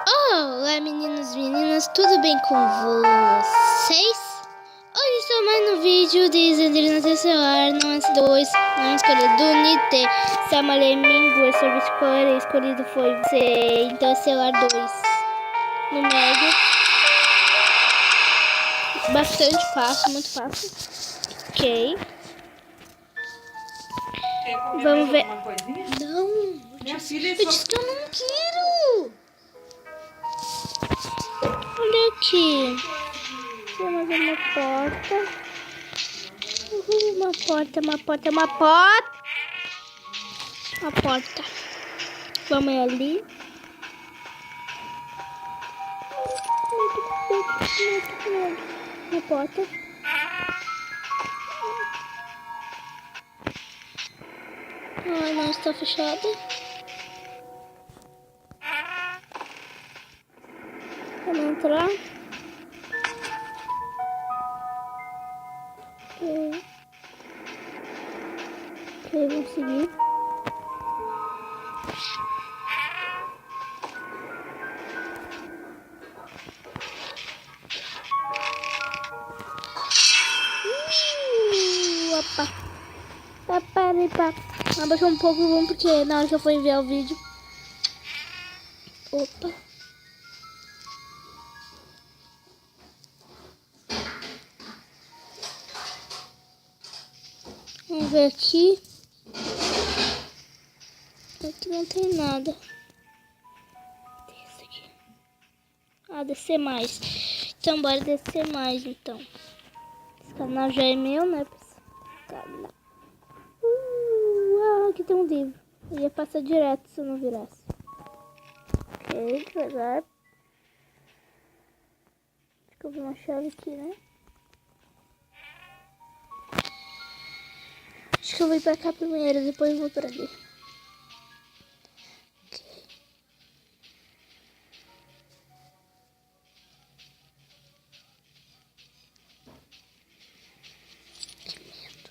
Olá meninos e meninas, tudo bem com vocês? Hoje estou mais no vídeo de Zandrina Celular, não S2, não escolhido do Nite, Samalemingua, serviço escolhido foi você, então é celular 2, no médio, bastante fácil, muito fácil, ok, vamos ver, não, minha filha, eu disse que eu não quero. Olha aqui. Temos uma porta. Uma porta. Uma porta. Vamos ali. Uma porta. Ah, não está fechada. Vamos entrar. Ok, vamos seguir. Opa. Abaixou um pouco, vamos porque na hora que eu for enviar o vídeo. Opa. Vamos ver aqui. Aqui não tem nada. Desce aqui. Ah, descer mais. Então bora descer mais então. Esse canal já é meu, né, pessoal? Aqui tem um livro. Eu ia passar direto se eu não virasse. Ok, devagar. Acho que eu vi uma chave aqui, né? Acho que eu vou ir pra cá primeiro, depois eu vou pra ali. Ok. Que medo.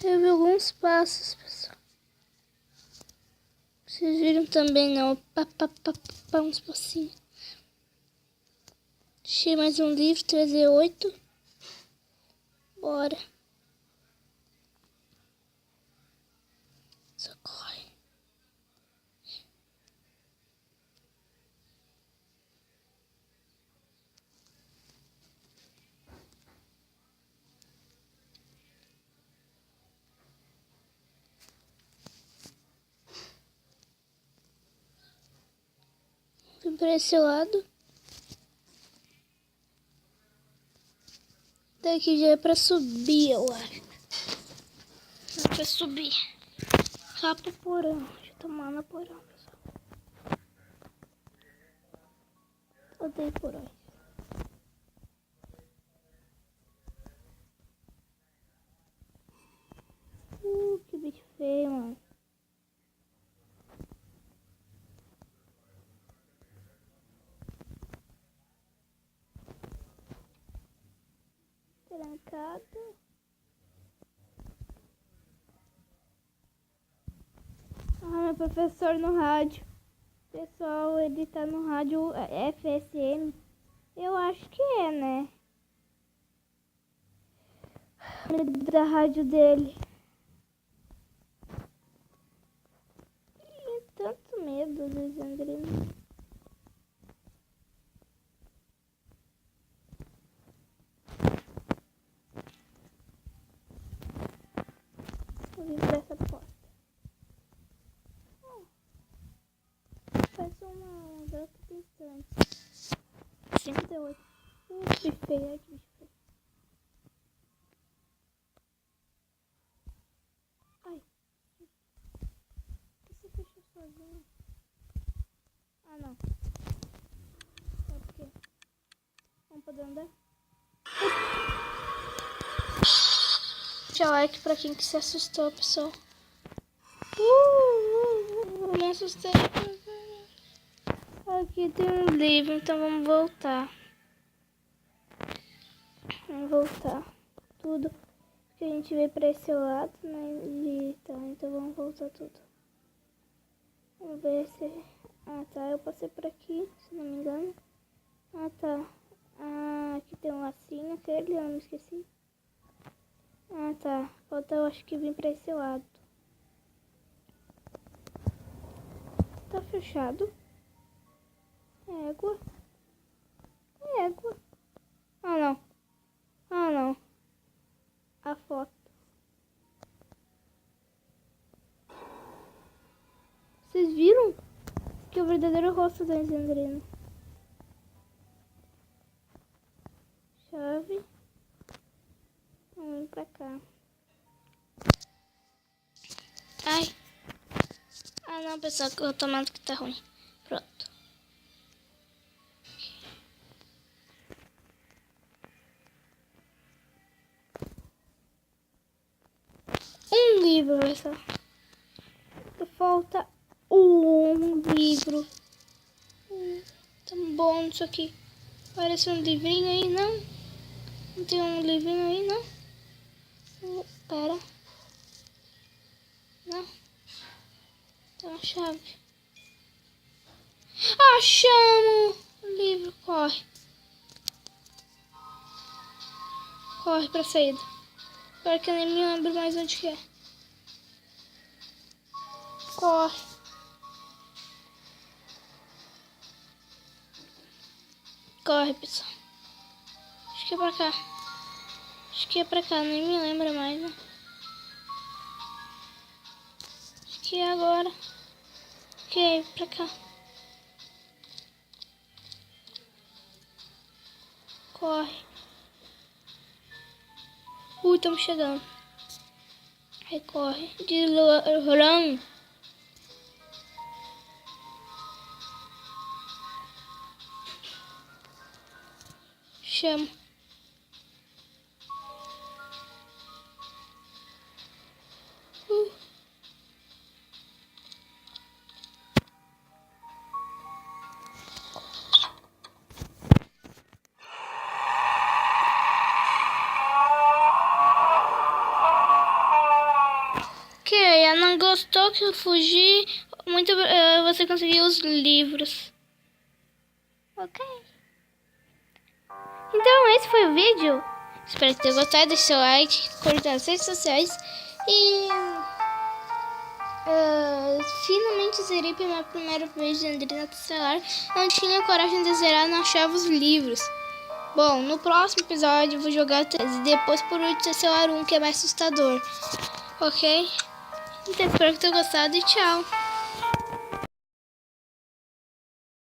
Eu vi alguns passos, pessoal. Vocês viram também, não? Uns passinhos. Achei mais um livro, 3E8. Bora. Socorre. Vim pra esse lado. Daqui já é pra subir, eu acho. É pra subir. Lá pro porão. Deixa eu tomar no porão, pessoal. Odeio porão. Que bicho feio, mano. Trancado. Meu professor no rádio. Pessoal, ele tá no rádio FSM. Eu acho que é, né? Da rádio dele. E tanto medo do Zandrina. Vou vir pra essa porta. Faz uma data distante. 58. Que feio, que bicho feio. Ai. Por que você fechou sozinho? Ah, não. É porque... Vamos poder andar? Deixa like pra quem que se assustou, pessoal. Eu me assustei. Aqui tem um livro, então vamos voltar. Vamos voltar tudo. Porque a gente veio pra esse lado, né? E tá, então vamos voltar tudo. Vamos ver se... Ah, tá, eu passei por aqui, se não me engano. Ah, tá. Ah, aqui tem um lacinho, aquele, eu não esqueci. Ah, tá. Falta, eu acho que vim pra esse lado. Tá fechado. Égua. Égua. Ah, não. Ah, não. A foto. Vocês viram? Que é o verdadeiro rosto da Isandrina. Chave. Vamos pra cá. Ai. Ah, não, pessoal, que o automático tá ruim. Pronto. Um livro, pessoal. Falta um livro. Tão bom isso aqui. Parece um livrinho aí, não? Não tem um livrinho aí, não? Pera. Não. Tem uma chave. Achamos! O livro, corre. Corre pra saída. Agora que eu nem me lembro mais onde que é. Corre. Corre, pessoal. Acho que é pra cá. Acho que é pra cá, nem me lembro mais, né? Acho que é agora. Ok, pra cá. Corre. Estamos chegando. Aí corre. De run. Chama. Ok, ela não gostou que eu fugi. Muito, você conseguiu os livros. Ok. Então esse foi o vídeo. Espero que tenha gostado. Deixe seu like, curta nas redes sociais. E finalmente zerei meu primeiro vídeo de Andrina Tesselar. Não tinha coragem de zerar, não achava os livros. Bom, no próximo episódio eu vou jogar 3 e depois por último Tesselar 1, que é mais assustador. Ok? Então espero que tenha gostado e tchau.